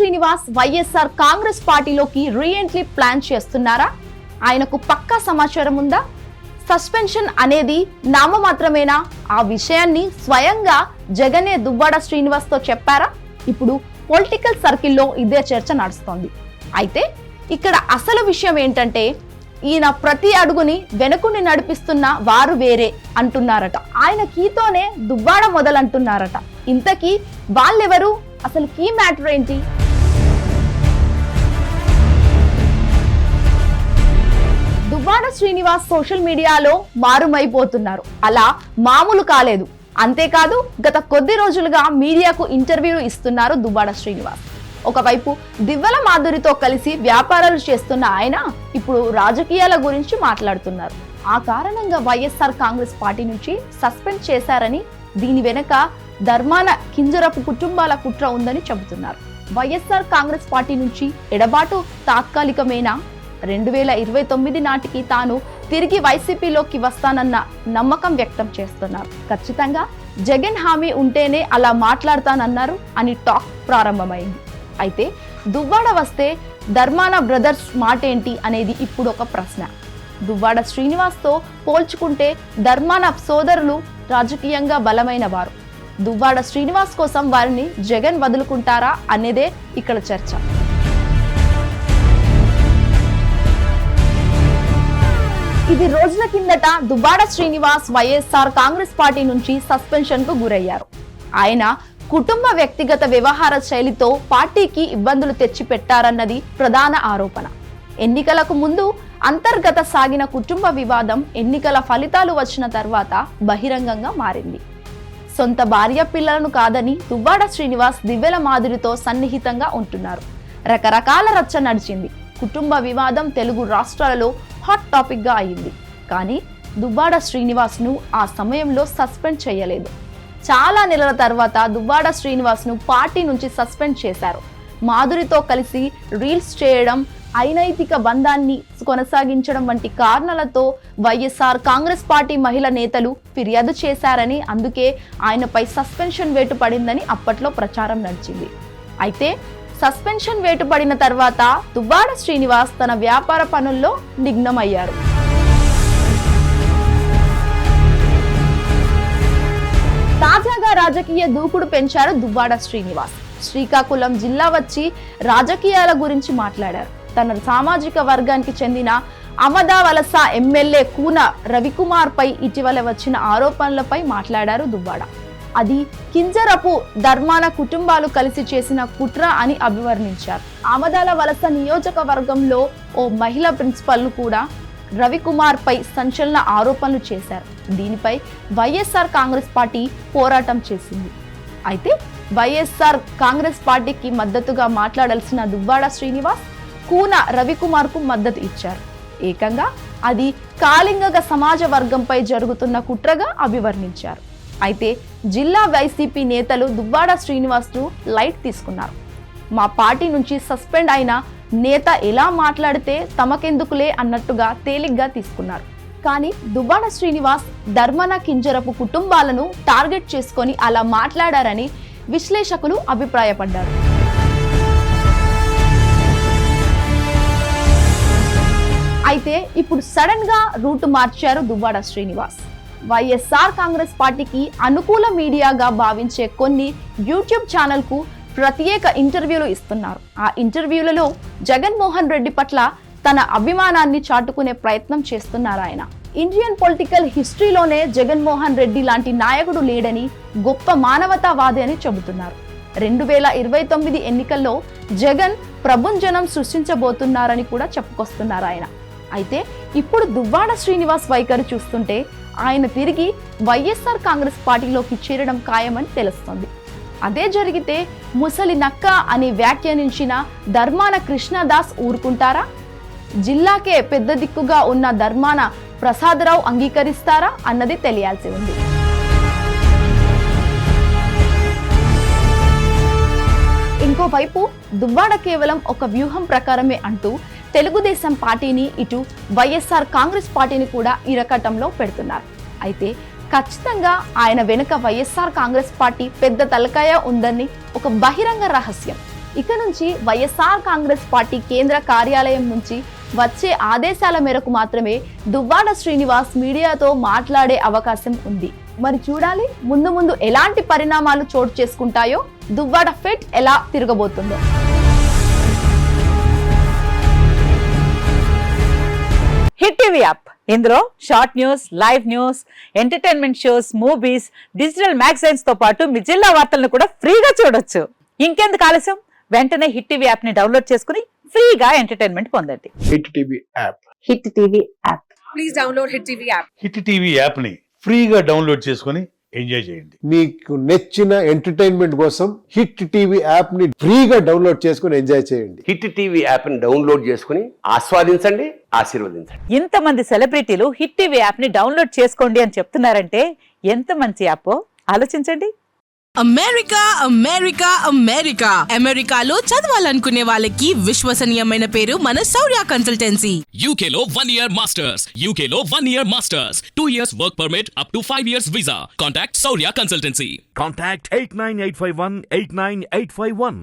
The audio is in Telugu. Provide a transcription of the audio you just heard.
శ్రీనివాస్ వైఎస్ఆర్ కాంగ్రెస్ పార్టీలోకి రీఎంట్రీ ప్లాన్ చేస్తున్నారా? ఆయనకు పక్కా సమాచారం ఉందా? సస్పెన్షన్ అనేది నామమాత్రమేనా? ఆ విషయాన్ని స్వయంగా జగనే దువ్వాడ శ్రీనివాస్ తో చెప్పారా? ఇప్పుడు పొలిటికల్ సర్కిల్లో ఇదే చర్చ నడుస్తోంది. అయితే ఇక్కడ అసలు విషయం ఏంటంటే, ఈయన ప్రతి అడుగుని వెనుకుని నడిపిస్తున్న వారు వేరే అంటున్నారట. ఆయన కీతోనే దువ్వాడ మొదలంటున్నారట. ఇంతకీ వాళ్ళెవరు? అసలు కీ మ్యాటర్ ఏంటి? దువ్వాడ శ్రీనివాస్ సోషల్ మీడియాలో మారుమైపోతున్నారు. అలా మామూలు కాలేదు. అంతేకాదు, గత కొద్ది రోజులుగా మీడియాకు ఇంటర్వ్యూలు ఇస్తున్నారు దువ్వాడ శ్రీనివాస్. ఒకవైపు దివ్వెల మాధురితో కలిసి వ్యాపారాలు చేస్తున్న ఆయన ఇప్పుడు రాజకీయాల గురించి మాట్లాడుతున్నారు. ఆ కారణంగా వైఎస్ఆర్ కాంగ్రెస్ పార్టీ నుంచి సస్పెండ్ చేశారని, దీని వెనక ధర్మాన కింజరపు కుటుంబాల కుట్ర ఉందని చెబుతున్నారు. వైఎస్ఆర్ కాంగ్రెస్ పార్టీ నుంచి ఎడబాటు తాత్కాలికమైన 2029 నాటికి తాను తిరిగి వైసీపీలోకి వస్తానన్న నమ్మకం వ్యక్తం చేస్తున్నారు. ఖచ్చితంగా జగన్ హామీ ఉంటేనే అలా మాట్లాడతానన్నారు అని టాక్ ప్రారంభమైంది. అయితే దువ్వాడ వస్తే ధర్మాన బ్రదర్స్ మాటేంటి అనేది ఇప్పుడు ఒక ప్రశ్న. దువ్వాడ శ్రీనివాస్తో పోల్చుకుంటే ధర్మాన సోదరులు రాజకీయంగా బలమైన వారు. దువ్వాడ శ్రీనివాస్ కోసం వారిని జగన్ వదులుకుంటారా అనేదే ఇక్కడ చర్చ. ఇది రోజుల కిందట దువ్వాడ శ్రీనివాస్ వైఎస్ఆర్ కాంగ్రెస్ పార్టీ నుంచి సస్పెన్షన్ కు గురయ్యారు. ఆయన కుటుంబ వ్యక్తిగత వ్యవహార శైలితో పార్టీకి ఇబ్బందులు తెచ్చిపెట్టారన్నది ప్రధాన ఆరోపణ. ఎన్నికలకు ముందు అంతర్గత సాగిన కుటుంబ వివాదం ఎన్నికల ఫలితాలు వచ్చిన తర్వాత బహిరంగంగా మారింది. సొంత భార్య పిల్లలను కాదని దువ్వాడ శ్రీనివాస్ దివ్వెల మాధురితో సన్నిహితంగా ఉంటున్నారు. రకరకాల రచ్చ నడిచింది. కుటుంబ వివాదం తెలుగు రాష్ట్రాలలో హాట్ టాపిక్ గా అయింది. కానీ దువ్వాడ శ్రీనివాస్ ను ఆ సమయంలో సస్పెండ్ చేయలేదు. చాలా నెలల తర్వాత దువ్వాడ శ్రీనివాస్ ను పార్టీ నుంచి సస్పెండ్ చేశారు. మాధురితో కలిసి రీల్స్ చేయడం, అనైతిక బంధాన్ని కొనసాగించడం వంటి కారణాలతో వైఎస్ఆర్ కాంగ్రెస్ పార్టీ మహిళా నేతలు ఫిర్యాదు చేశారని, అందుకే ఆయనపై సస్పెన్షన్ వేటు పడిందని అప్పట్లో ప్రచారం నడిచింది. అయితే సస్పెన్షన్ వేటు పడిన తర్వాత దువ్వాడ శ్రీనివాస్ తన వ్యాపార పనుల్లో నిగ్నమయ్యారు. తాజాగా రాజకీయ దూకుడు పెంచారు దువ్వాడ శ్రీనివాస్. శ్రీకాకుళం జిల్లా వచ్చి రాజకీయాల గురించి మాట్లాడారు. తన సామాజిక వర్గానికి చెందిన అమదావలస ఎమ్మెల్యే కూన రవికుమార్ పై ఇటీవల వచ్చిన ఆరోపణలపై మాట్లాడారు దువ్వాడ. అది కింజరపు ధర్మాన కుటుంబాలు కలిసి చేసిన కుట్ర అని అభివర్ణించారు. ఆమదాల వలస నియోజకవర్గంలో ఓ మహిళా ప్రిన్సిపల్ ను కూడా రవికుమార్ పై సంచలన ఆరోపణలు చేశారు. దీనిపై వైఎస్ఆర్ కాంగ్రెస్ పార్టీ పోరాటం చేసింది. అయితే వైఎస్ఆర్ కాంగ్రెస్ పార్టీకి మద్దతుగా మాట్లాడాల్సిన దువ్వాడ శ్రీనివాస్ కూన రవికుమార్ కు మద్దతు ఇచ్చారు. ఏకంగా అది కాళింగ సమాజ వర్గంపై జరుగుతున్న కుట్రగా అభివర్ణించారు. అయితే జిల్లా వైసీపీ నేతలు దువ్వాడ శ్రీనివాస్ ను లైట్ తీసుకున్నారు. మా పార్టీ నుంచి సస్పెండ్ అయిన నేత ఎలా మాట్లాడితే తమకెందుకులే అన్నట్టుగా తేలిగ్గా తీసుకున్నారు. కానీ దువ్వాడ శ్రీనివాస్ ధర్మన కింజరపు కుటుంబాలను టార్గెట్ చేసుకొని అలా మాట్లాడారని విశ్లేషకులు అభిప్రాయపడ్డారు. అయితే ఇప్పుడు సడన్ గా రూట్ మార్చారు దువ్వాడ శ్రీనివాస్. వైఎస్ఆర్ కాంగ్రెస్ పార్టీకి అనుకూల మీడియాగా భావించే కొన్ని యూట్యూబ్ ఛానల్ కు ప్రత్యేక ఇంటర్వ్యూలు ఇస్తున్నారు. ఆ ఇంటర్వ్యూలలో జగన్మోహన్ రెడ్డి పట్ల తన అభిమానాన్ని చాటుకునే ప్రయత్నం చేస్తున్నారు ఆయన. ఇండియన్ పొలిటికల్ హిస్టరీలోనే జగన్మోహన్ రెడ్డి లాంటి నాయకుడు లేడని, గొప్ప మానవతావాది అని చెబుతున్నారు. 2029 ఎన్నికల్లో జగన్ ప్రభంజనం సృష్టించబోతున్నారని కూడా చెప్పుకొస్తున్నారు ఆయన. అయితే ఇప్పుడు దువ్వాడ శ్రీనివాస్ వైఖరి చూస్తుంటే ఆయన తిరిగి వైఎస్ఆర్ కాంగ్రెస్ పార్టీలోకి చేరడం ఖాయమని తెలుస్తోంది. అదే జరిగితే ముసలి నక్క అని వ్యాఖ్యానించిన ధర్మాన కృష్ణదాస్ ఊరుకుంటారా? జిల్లాకే పెద్ద దిక్కుగా ఉన్న ధర్మాన ప్రసాదరావు అంగీకరిస్తారా అన్నది తెలియాల్సి ఉంది. ఇంకోవైపు దువ్వాడ కేవలం ఒక వ్యూహం ప్రకారమే అంటూ తెలుగుదేశం పార్టీని, ఇటు వైఎస్ఆర్ కాంగ్రెస్ పార్టీని కూడా ఇరకటంలో పెడుతున్నారు. అయితే ఖచ్చితంగా ఆయన వెనుక వైఎస్ఆర్ కాంగ్రెస్ పార్టీ పెద్ద తలకాయ ఉందని ఒక బహిరంగ రహస్యం. ఇక నుంచి వైఎస్ఆర్ కాంగ్రెస్ పార్టీ కేంద్ర కార్యాలయం నుంచి వచ్చే ఆదేశాల మేరకు మాత్రమే దువ్వాడ శ్రీనివాస్ మీడియాతో మాట్లాడే అవకాశం ఉంది. మరి చూడాలి ముందు ముందు ఎలాంటి పరిణామాలు చోటు చేసుకుంటాయో, దువ్వాడ ఫిట్ ఎలా తిరగబోతుందో. హిట్ టీవీ యాప్, ఇందులో short news, live news, entertainment shows, movies, digital magazines తో పాటు మీ జిల్లా వార్తలను కూడా ఫ్రీగా చూడొచ్చు. ఇంకెందుకు ఆలస్యం, వెంటనే హిట్ టీవీ యాప్ ని డౌన్లోడ్ చేసుకుని ఫ్రీగా ఎంటర్టైన్మెంట్ పొందండి. Hit TV app. Hit TV app. Please download hit TV app. Hit TV app ని ఫ్రీగా డౌన్లోడ్ చేసుకుని ఎంజాయ్ చేయండి. మీకు నచ్చిన ఎంటర్టైన్మెంట్ కోసం హిట్ టీవీ యాప్ ని ఫ్రీగా డౌన్లోడ్ చేసుకుని ఎంజాయ్ చేయండి. హిట్ టీవీ యాప్ ని డౌన్లోడ్ చేసుకుని ఆస్వాదించండి, ఆశీర్వదించండి. ఇంతమంది సెలబ్రిటీలు హిట్ టీవీ యాప్ ని డౌన్లోడ్ చేసుకోండి అని చెప్తున్నారంటే ఎంత మంచి యాప్ ఆలోచించండి. అమెరికా అమెరికా అమెరికా అమెరికాలో చదవాలనుకునే వాళ్ళకి విశ్వసనీయమైన పేరు మన శౌర్య కన్సల్టెన్సీ. UK లో 1 year masters, UK లో 1 year masters, 2 years work permit up to 5 years visa. Contact Saurya Consultancy. Contact 89851 89851.